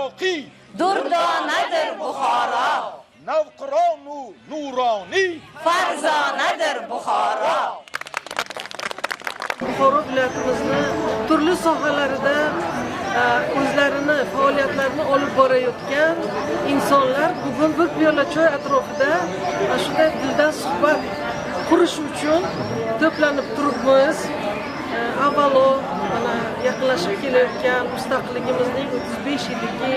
baqi durdonadir Buxoro. navqironu nuroni Farzonadir Buxoro. Buxoro viloyatimizni turli sohalarida o'zlarini faoliyatlarini olib borayotgan insonlar bugun bir piyola choy atrofida shunday dildan suhbat qurish uchun to'planib turibmiz. Avvalo mana yaqinlashib kelayotgan mustaqilligimizning 35 yilligi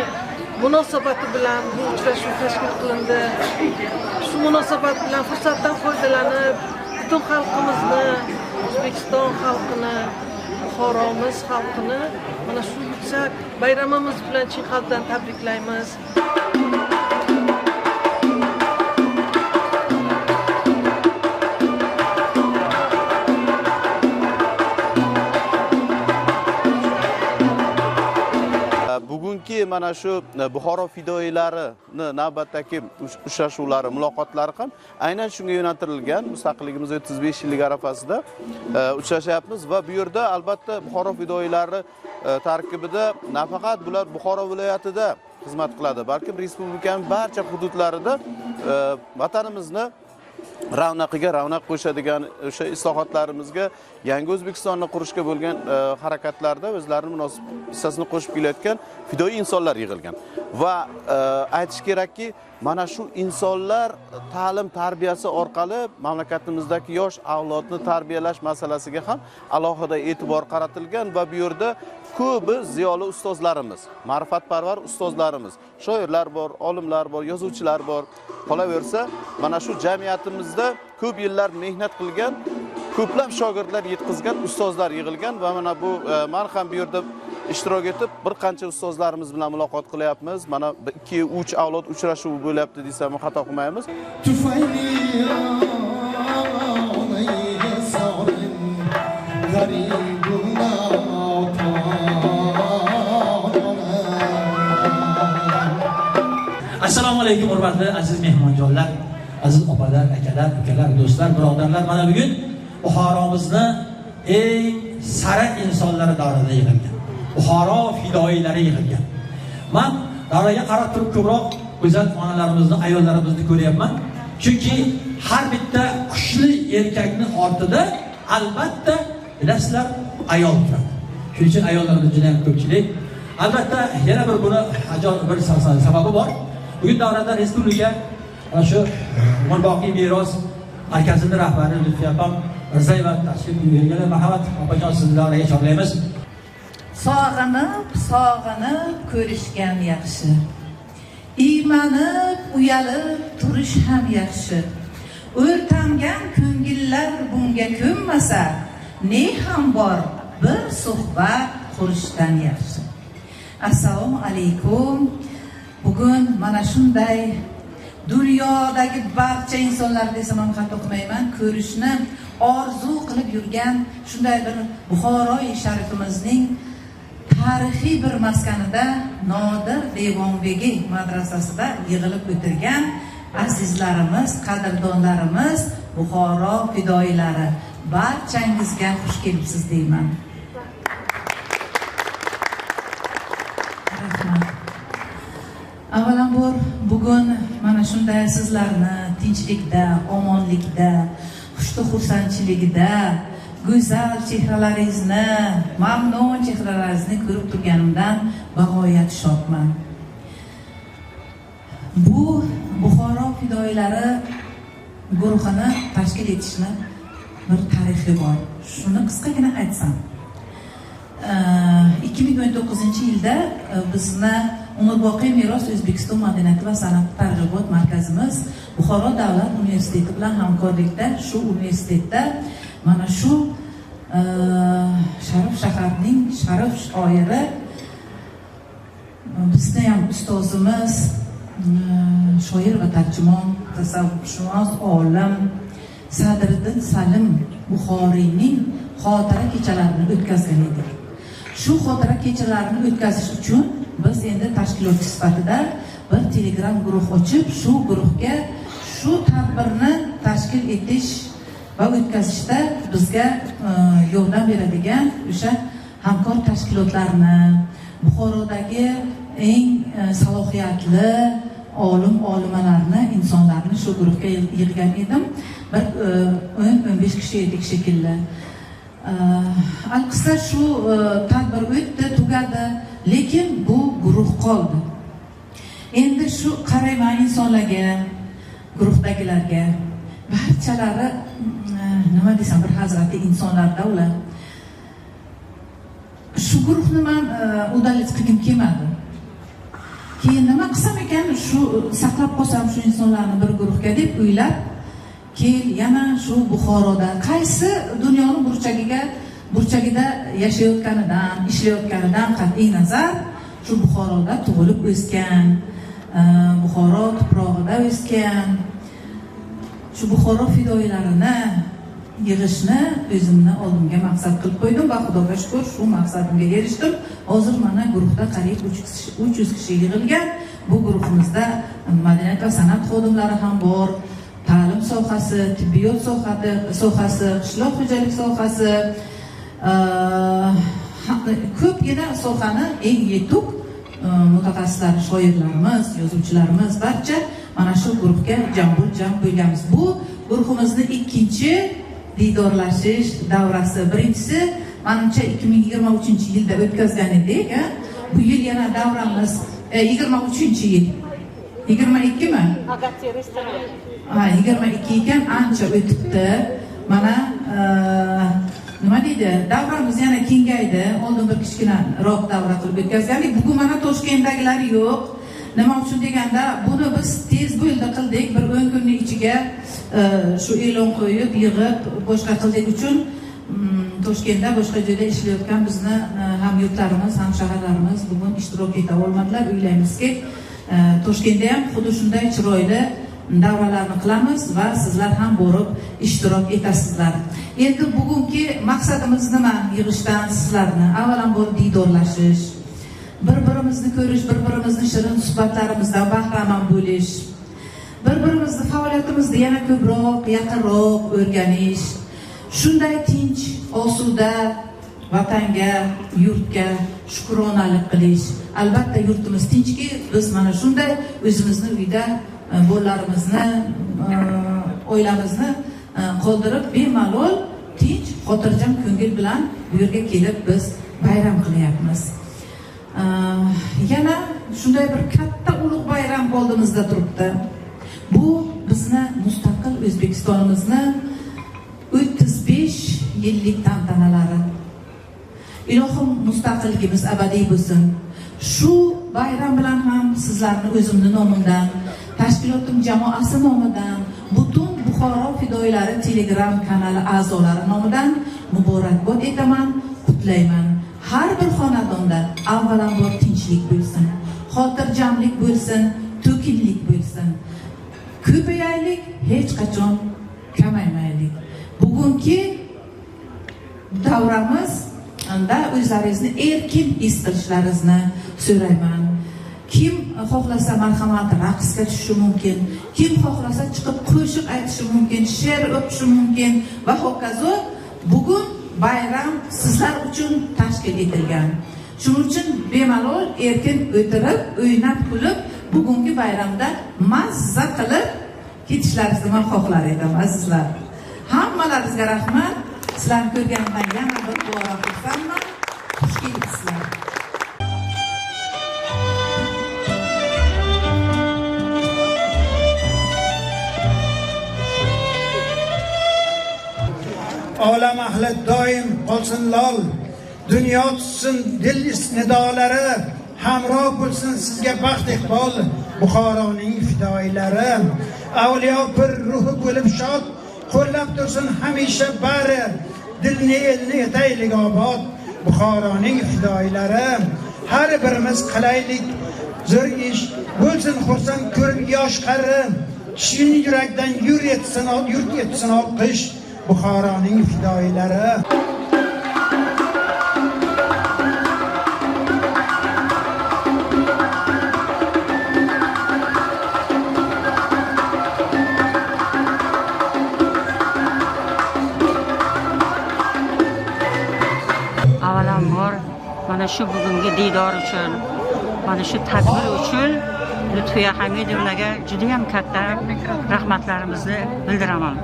munosabati bilan bu uchrashuv tashkil qilindi. Shu munosabat bilan fursatdan foydalanib butun xalqimizni, O'zbekiston xalqini, Buxoromiz xalqini mana shu yuksak bayramimiz bilan chin qalbdan tabriklaymiz. Bugungi mana shu Buxoro fidoyilarini navbatdagi uchrashuvlari, muloqotlari ham aynan shunga yo'naltirilgan. Mustaqilligimiz 35 yillik arafasida uchrashyapmiz va bu yerda albatta Buxoro fidoyilari tarkibida nafaqat bular Buxoro viloyatida xizmat qiladi, balki respublikaning barcha hududlarida vatanimizni ravnaqiga ravnaq qo'shadigan o'sha islohotlarimizga, yangi O'zbekistonni qurishga bo'lgan harakatlarda o'zlarining munosib hissasini qo'shib kelayotgan fidoyi insonlar yig'ilgan. Va aytish kerakki, mana shu insonlar ta'lim tarbiyasi orqali mamlakatimizdagi yosh avlodni tarbiyalash masalasiga ham alohida e'tibor qaratilgan va bu yerda ko'pi ziyoli ustozlarimiz, ma'rifatparvar ustozlarimiz, shoirlar bor, olimlar bor, yozuvchilar bor. Qolaversa, mana shu jamiyatimizda ko'p yillar mehnat qilgan, ko'plab shogirdlar yetkazgan ustozlar yig'ilgan va mana bu men ham bu yerda ishtirok etib bir qancha ustozlarimiz bilan muloqot qilyapmiz. Mana 2-3 avlod uchrashuvi bo'lyapti desam xato qilmaymiz. Assalomu alaykum hurmatli aziz mehmonjonlar, aziz opalar, akalar, ukalar, do'stlar, birodarlar. Mana bugun Buxoromizni eng sara insonlari davrida yig'ilgan. Buxoro fidoyilari yig'ilgan. Men davraga qarab turib ko'proq go'zal onalarimizni, ayollarimizni ko'ryapman. Chunki har bitta kuchli erkakning ortida albatta bilasizlar ayol turadi. Shuning uchun ayollarimiz juda ham ko'pchilik. Albatta yana bir buni ajoyib bir sababi bor. Bugun davrada respublika ana shu Umrboqiy meros markazining rahbari Lutfiyapam Rizayeva tashrif buyurganlar. Marhamat, opajon, sizni davraga chorlaymiz. Sog'inib ko'rishgan yaxshi. Iymanib, uyalib turish ham yaxshi. O'rtangan ko'ngillar bunga ko'nmasa, ne ham bor bir suhbat qurishdan yaxshi. Assalomu alaykum. Bugun mana shunday dunyodagi barcha insonlar desam ham xato qilmayman, ko'rishni orzu qilib yurgan shunday bir Buxoroi sharifimizning tarixiy bir maskanida, Nodir Devonbegi madrasasida yig'ilib o'tirgan azizlarimiz, qadrdonlarimiz, Buxoro fidoyilari, barchangizga xush kelibsiz deyman. Avvalambor bugun mana shunday sizlarni tinchlikda, omonlikda, xushxursandchiligida, go'zal chehralaringizni, mamnun chehralaringizni ko'rib turganimdan bag'oyat shodman. Bu Buxoro fidoyilari guruhini tashkil etishni bir tarixi bor. Shuni qisqagina aytsam. 2019-yilda bizni Umrboqiy meros O'zbekiston madaniyati va san'at targ'ibot markazimiz Buxoro davlat universiteti bilan hamkorlikda shu universitetda mana shu Sharif shaharning sharif shoiri, bizni ham ustozimiz, shoir va tarjimon, tasavvurshunos, olim Sadriddin Salim Buxoriyning xotira kechalarini o'tkazgan edik. Shu xotira kechalarini o'tkazish uchun biz endi tashkilotchi sifatida bir Telegram guruh ochib, shu guruhga shu tadbirni tashkil etish va o'tkazishda bizga yordam beradigan o'sha hamkor tashkilotlarni, Buxorodagi eng salohiyatli olimalarni, insonlarni shu guruhga yig'gan edim. Bir 10-15 kishi edik shekilli. Alqissa shu tadbir o'tdi, tugadi, lekin bu guruh qoldi. Endi shu qarayman insonlarga, guruhdagilarga, barchalari nima desam, bir hazrati insonlarda ular. Shu guruhni men udalit qilgim kelmadi. Keyin nima qilsam ekan, shu saqlab qolsam shu insonlarni bir guruhga deb o'ylab, keyin yana shu Buxoroda qaysi dunyoning burchagida yashayotganidan, ishlayotganidan qat'iy nazar, shu Buxoroda tug'ilib o'sgan, Buxoro tuprog'ida o'sgan, shu Buxoro fidoyilarini yig'ishni o'zimni oldimga maqsad qilib qo'ydim va Xudoga shukr shu maqsadimga erishdim. Hozir mana guruhda qariyb 300 kishi yig'ilgan. Bu guruhimizda madaniyat va san'at xodimlari ham bor, ta'lim sohasi, tibbiyot sohasi, qishloq xo'jalik sohasi, ko'pgina sohani eng yetuk mutaxassislar, shoirlarimiz, yozuvchilarimiz barcha mana shu guruhga jam bo'lganmiz. Bu guruhimizning ikkinchi diydorlashish davrasi. Birinchisi menimcha 2023-yilda o'tkazgan edik. Bu yil yana davramiz 23-yil. 22 mi? 22 ekan, ancha o'tibdi. Mana nima deydi? Davramiz yana kengaydi. Oldin bir kichkinaroq davra qilib o'tkazgandik. Bugun mana Toshkentdagilar yo'q. Nima uchun deganda, buni biz tez bo'ldi qildik. Bir 10 kunning ichiga shu e'lon qo'yib, yig'ib, boshqa qildik uchun Toshkentda boshqa joyda ishlayotgan bizni hamyurtlarimiz, hamshaharlarimiz bugun ishtirok eta olmadilar. O'ylaymizki, Toshkentda ham xuddi shunday chiroyli davralarni qilamiz va sizlar ham borib ishtirok etasizlar. Endi bugungi maqsadimiz nima? Yig'ishdan sizlarni avvalambor diydorlashish, bir-birimizni ko'rish, bir-birimizni shirin suhbatlarimizdan bahramand bo'lish, bir-birimizni faoliyatimizni yana ko'proq, yaqinroq o'rganish, shunday tinch, osuda vatanga, yurtga shukronalik qilish. Albatta yurtimiz tinchki, biz mana shunday o'zimizni uyda bolalarimizni, oilamizni qoldirib bemalol tinch, xotirjam ko'ngil bilan bu yerga kelib biz bayram qilyapmiz. Yana shunday bir katta ulug' bayram oldimizda turibdi. Bu bizni mustaqil O'zbekistonimizni 35 yillik tantanalari. Ilohim mustaqilligimiz abadiy bo'lsin. Shu bayram bilan ham sizlarni o'zimning nomimdan, tashkilotim jamoasi nomidan, butun Buxoro fidoyilari Telegram kanali a'zolari nomidan muborakbod etaman, qutlayman. Har bir xonadonda avvalambor tinchlik bo'lsin, xotirjamlik bo'lsin, to'kinlik bo'lsin. Ko'payaylik, hech qachon kamaymaylik. Bugungi davramiz anda o'zlaringizni erkin his qilishlaringizni so'rayman. Kim xohlasa marhamat raqsga tushishi mumkin, kim xohlasa chiqib qo'shiq aytishi mumkin, she'r o'qishi mumkin va hokazo. Bugun bayram sizlar uchun tashkil etilgan. Shuning uchun bemalol erkin o'tirib, o'ynab kulib, bugungi bayramda mazza qilib ketishlaringizni men xohlar edim, azizlar. Hammalaringizga rahmat. Sizlarni ko'rganimdan yana bir bora xursandman. Xush kelibsizlar. Olam ahli doim qolsin lol, dunyo tutsin dil nidolari, hamroh bo'lsin sizga baxt iqbol, Buxoroning fidoyilari. Avliyo bir ruhi bo'lib shod, qo'llab tursin hamisha bari, dilni elni etaylik obod, Buxoroning fidoyilari. Har birimiz qilaylik zo'r ish, bo'lsin xursand ko'rib yosh qari, kishining yurakdan yurt etsin olqish, Buxoroning fidoyilari. Avvalambor mana shu bugungi diydor uchun mana shu tadbir uchun Lutfiya Hamidovnaga juda ham katta rahmatlarimizni bildiraman.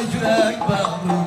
Yürek bağlı